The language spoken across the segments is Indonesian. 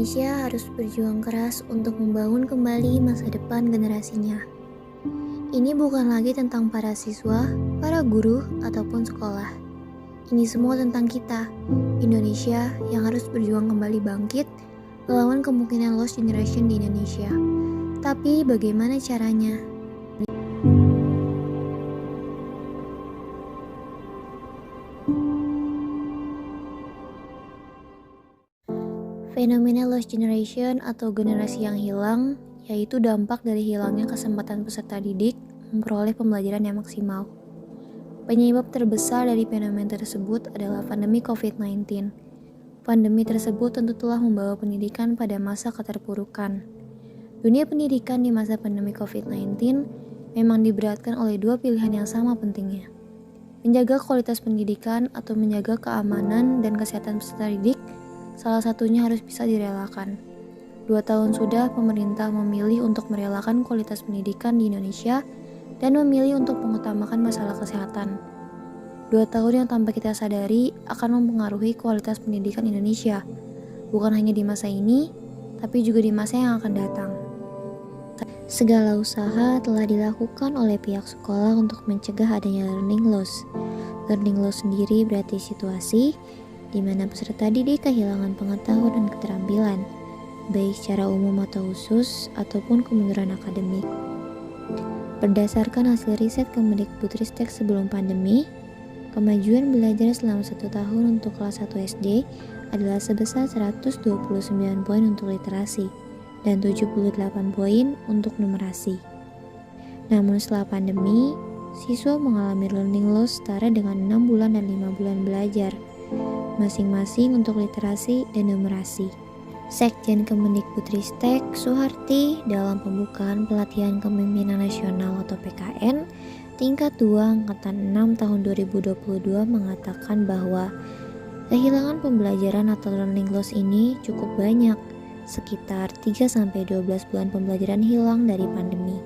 Indonesia harus berjuang keras untuk membangun kembali masa depan generasinya. Ini bukan lagi tentang para siswa, para guru, ataupun sekolah. Ini semua tentang kita, Indonesia yang harus berjuang kembali bangkit melawan kemungkinan lost generation di Indonesia. Tapi bagaimana caranya? Fenomena lost generation atau generasi yang hilang, yaitu dampak dari hilangnya kesempatan peserta didik memperoleh pembelajaran yang maksimal. Penyebab terbesar dari fenomena tersebut adalah pandemi COVID-19. Pandemi tersebut tentu telah membawa pendidikan pada masa keterpurukan. Dunia pendidikan di masa pandemi COVID-19 memang diberatkan oleh dua pilihan yang sama pentingnya. Menjaga kualitas pendidikan atau menjaga keamanan dan kesehatan peserta didik, salah satunya harus bisa direlakan. 2 tahun sudah pemerintah memilih untuk merelakan kualitas pendidikan di Indonesia dan memilih untuk mengutamakan masalah kesehatan. 2 tahun yang tanpa kita sadari akan mempengaruhi kualitas pendidikan Indonesia, bukan hanya di masa ini, tapi juga di masa yang akan datang. Segala usaha telah dilakukan oleh pihak sekolah untuk mencegah adanya learning loss. Learning loss sendiri berarti situasi di mana peserta didik kehilangan pengetahuan dan keterampilan, baik secara umum atau khusus, ataupun kemunduran akademik. Berdasarkan hasil riset Kemendikbudristek sebelum pandemi, kemajuan belajar selama 1 tahun untuk kelas 1 SD adalah sebesar 129 poin untuk literasi dan 78 poin untuk numerasi. Namun setelah pandemi, siswa mengalami learning loss setara dengan 6 bulan dan 5 bulan belajar, masing-masing untuk literasi dan numerasi. Sekjen Kemendikbudristek Suharti dalam pembukaan pelatihan kepemimpinan nasional atau PKN tingkat 2 angkatan 6 tahun 2022 mengatakan bahwa kehilangan pembelajaran atau learning loss ini cukup banyak, sekitar 3-12 bulan pembelajaran hilang dari pandemi.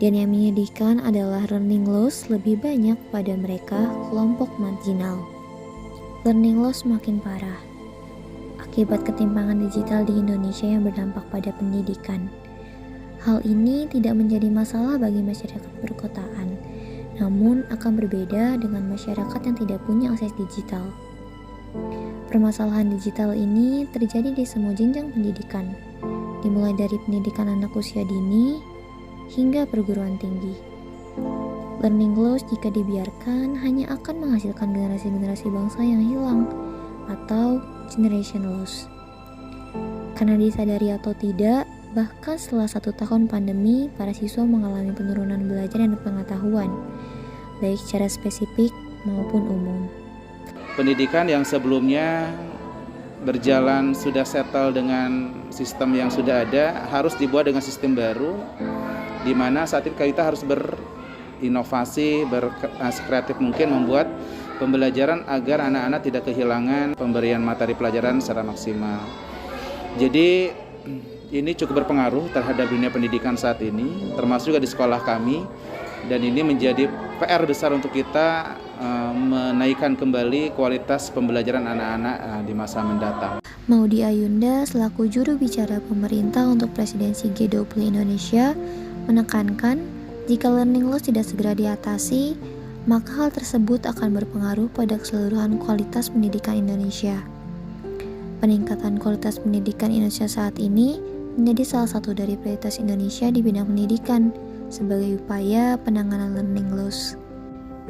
Dan yang menyedihkan adalah learning loss lebih banyak pada mereka kelompok marginal. Learning loss makin parah akibat ketimpangan digital di Indonesia yang berdampak pada pendidikan. Hal ini tidak menjadi masalah bagi masyarakat perkotaan, namun akan berbeda dengan masyarakat yang tidak punya akses digital. Permasalahan digital ini terjadi di semua jenjang pendidikan, dimulai dari pendidikan anak usia dini hingga perguruan tinggi. Learning loss jika dibiarkan hanya akan menghasilkan generasi-generasi bangsa yang hilang atau generation loss. Karena disadari atau tidak, bahkan setelah 1 tahun pandemi, para siswa mengalami penurunan belajar dan pengetahuan, baik secara spesifik maupun umum. Pendidikan yang sebelumnya berjalan sudah settle dengan sistem yang sudah ada, harus dibuat dengan sistem baru, di mana saat ini kita harus berinovasi, kreatif mungkin membuat pembelajaran agar anak-anak tidak kehilangan pemberian materi pelajaran secara maksimal. Jadi ini cukup berpengaruh terhadap dunia pendidikan saat ini, termasuk juga di sekolah kami, dan ini menjadi PR besar untuk kita menaikkan kembali kualitas pembelajaran anak-anak di masa mendatang. Maudy Ayunda selaku juru bicara pemerintah untuk presidensi G20 Indonesia menekankan jika learning loss tidak segera diatasi, maka hal tersebut akan berpengaruh pada keseluruhan kualitas pendidikan Indonesia. Peningkatan kualitas pendidikan Indonesia saat ini menjadi salah satu dari prioritas Indonesia di bidang pendidikan sebagai upaya penanganan learning loss.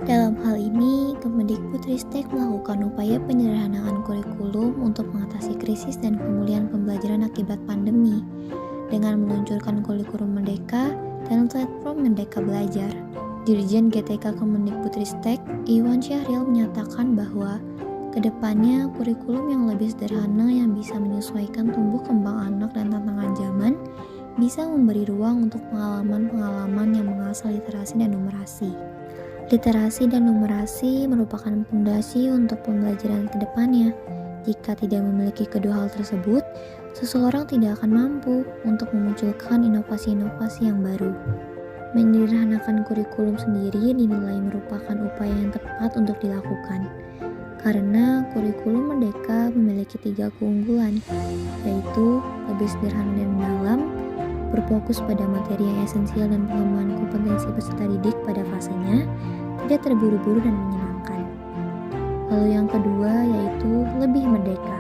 Dalam hal ini, Kemendikbudristek melakukan upaya penyederhanaan kurikulum untuk mengatasi krisis dan pemulihan pembelajaran akibat pandemi dengan meluncurkan kurikulum Merdeka dan platform Merdeka Belajar. Dirjen GTK Kemendikbudristek Iwan Syahril menyatakan bahwa kedepannya kurikulum yang lebih sederhana yang bisa menyesuaikan tumbuh kembang anak dan tantangan zaman bisa memberi ruang untuk pengalaman-pengalaman yang mengasah literasi dan numerasi. Literasi dan numerasi merupakan fondasi untuk pembelajaran kedepannya. Jika tidak memiliki kedua hal tersebut, seseorang tidak akan mampu untuk memunculkan inovasi-inovasi yang baru. Menyederhanakan kurikulum sendiri dinilai merupakan upaya yang tepat untuk dilakukan, Karena kurikulum Merdeka memiliki 3 keunggulan, yaitu lebih sederhana dan mendalam, berfokus pada materi yang esensial dan pengembangan kompetensi peserta didik pada fasenya, tidak terburu-buru dan menyenangkan. Lalu yang kedua yaitu lebih merdeka,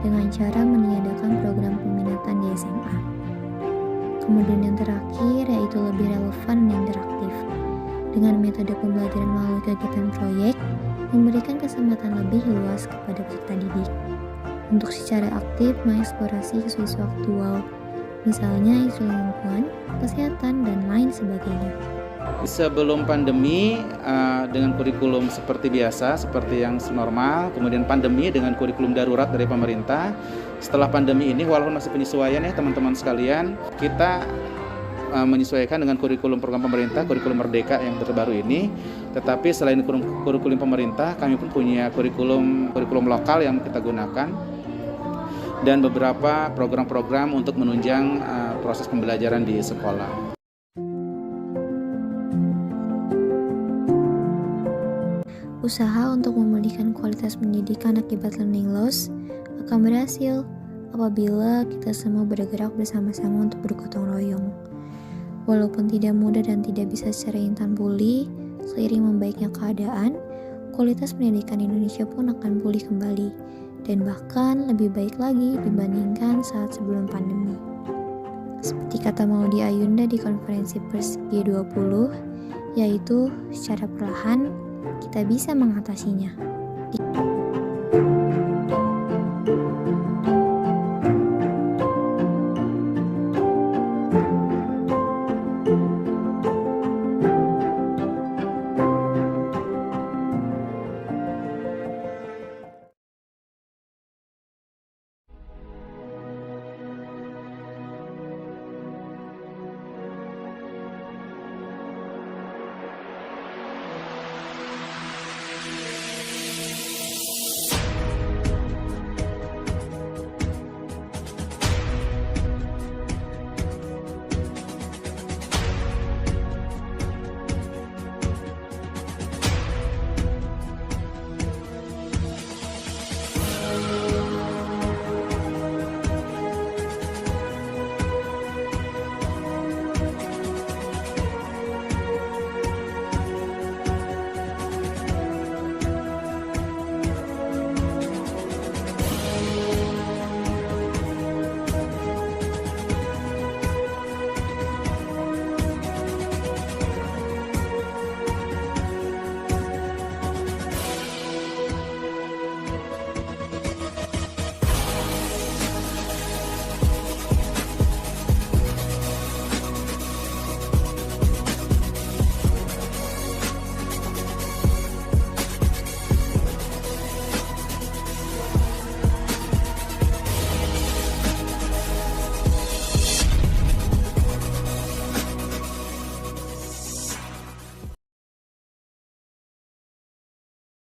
dengan cara meniadakan program peminatan di SMA. Kemudian yang terakhir yaitu lebih relevan dan interaktif, dengan metode pembelajaran melalui kegiatan proyek, memberikan kesempatan lebih luas kepada peserta didik untuk secara aktif mengeksplorasi isu-isu aktual, misalnya isu lingkungan, kesehatan, dan lain sebagainya. Sebelum pandemi dengan kurikulum seperti biasa, seperti yang normal, kemudian pandemi dengan kurikulum darurat dari pemerintah. Setelah pandemi ini, walaupun masih penyesuaian ya teman-teman sekalian, kita menyesuaikan dengan kurikulum program pemerintah, kurikulum Merdeka yang terbaru ini. Tetapi selain kurikulum pemerintah, kami pun punya kurikulum lokal yang kita gunakan dan beberapa program-program untuk menunjang proses pembelajaran di sekolah. Usaha untuk memulihkan kualitas pendidikan akibat learning loss akan berhasil apabila kita semua bergerak bersama-sama untuk bergotong royong. Walaupun tidak mudah dan tidak bisa secara instan pulih, seiring membaiknya keadaan, kualitas pendidikan Indonesia pun akan pulih kembali, dan bahkan lebih baik lagi dibandingkan saat sebelum pandemi. Seperti kata Maudy Ayunda di konferensi pers G20, yaitu secara perlahan kita bisa mengatasinya.